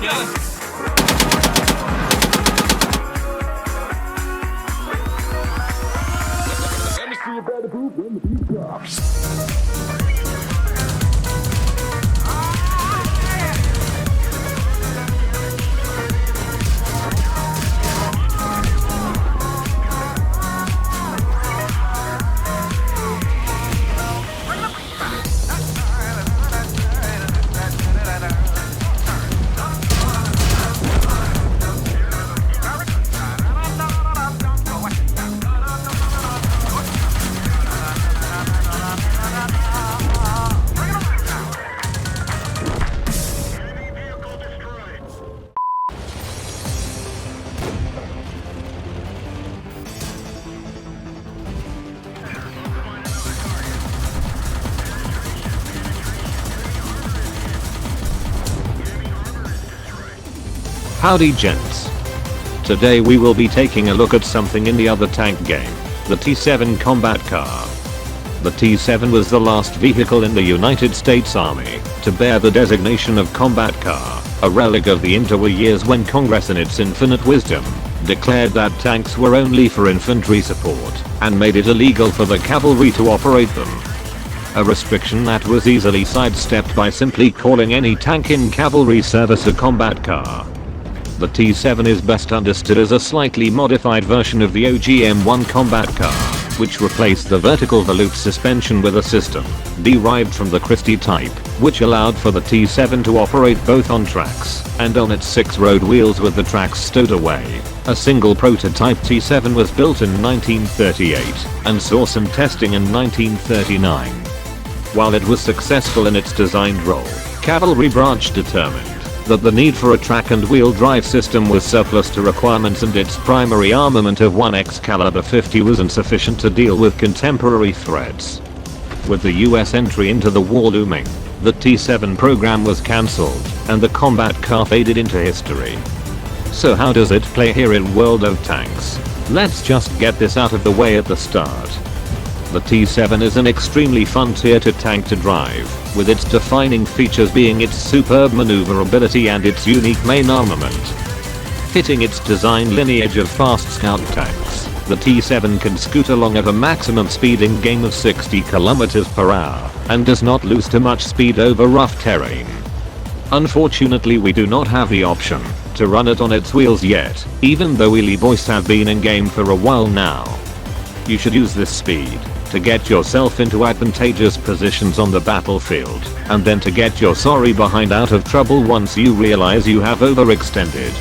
Let me see you better poop when the beat drops. Howdy gents. Today we will be taking a look at something in the other tank game, the T-7 combat car. The T-7 was the last vehicle in the United States Army to bear the designation of combat car, a relic of the interwar years when Congress in its infinite wisdom declared that tanks were only for infantry support and made it illegal for the cavalry to operate them. A restriction that was easily sidestepped by simply calling any tank in cavalry service a combat car. The T-7 is best understood as a slightly modified version of the OG M1 combat car, which replaced the vertical volute suspension with a system derived from the Christie type, which allowed for the T-7 to operate both on tracks and on its 6 road wheels with the tracks stowed away. A single prototype T-7 was built in 1938 and saw some testing in 1939. While it was successful in its designed role, Cavalry Branch determined that the need for a track and wheel drive system was surplus to requirements and its primary armament of 1X caliber 50 was insufficient to deal with contemporary threats. With the US entry into the war looming, the T-7 program was cancelled and the combat car faded into history. So how does it play here in World of Tanks? Let's just get this out of the way at the start. The T-7 is an extremely fun tier 2 tank to drive, with its defining features being its superb maneuverability and its unique main armament. Hitting its design lineage of fast scout tanks, the T-7 can scoot along at a maximum speed in game of 60 km/h and does not lose too much speed over rough terrain. Unfortunately, we do not have the option to run it on its wheels yet, even though wheelie boys have been in game for a while now. You should use this speed to get yourself into advantageous positions on the battlefield, and then to get your sorry behind out of trouble once you realize you have overextended.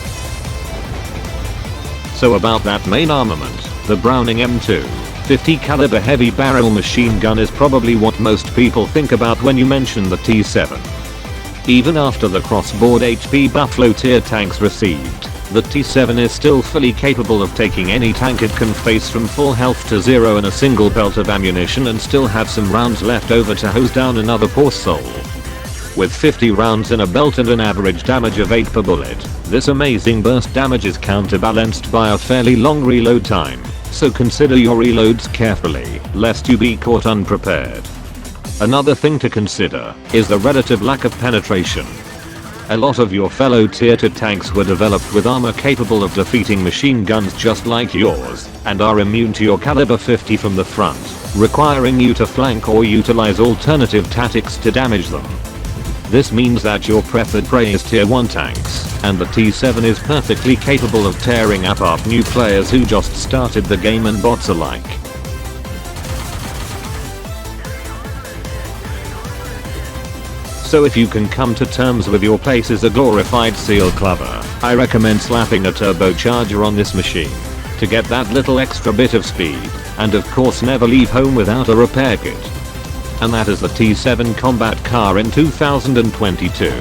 So about that main armament, the Browning M2 50 caliber heavy barrel machine gun is probably what most people think about when you mention the T-7. Even after the crossboard HP Buffalo tier tanks received, the T-7 is still fully capable of taking any tank it can face from full health to zero in a single belt of ammunition and still have some rounds left over to hose down another poor soul. With 50 rounds in a belt and an average damage of 8 per bullet, this amazing burst damage is counterbalanced by a fairly long reload time, so consider your reloads carefully, lest you be caught unprepared. Another thing to consider is the relative lack of penetration. A lot of your fellow tier 2 tanks were developed with armor capable of defeating machine guns just like yours, and are immune to your caliber 50 from the front, requiring you to flank or utilize alternative tactics to damage them. This means that your preferred prey is tier 1 tanks, and the T-7 is perfectly capable of tearing apart new players who just started the game and bots alike. So if you can come to terms with your place as a glorified seal clubber, I recommend slapping a turbocharger on this machine to get that little extra bit of speed, and of course never leave home without a repair kit. And that is the T-7 combat car in 2022.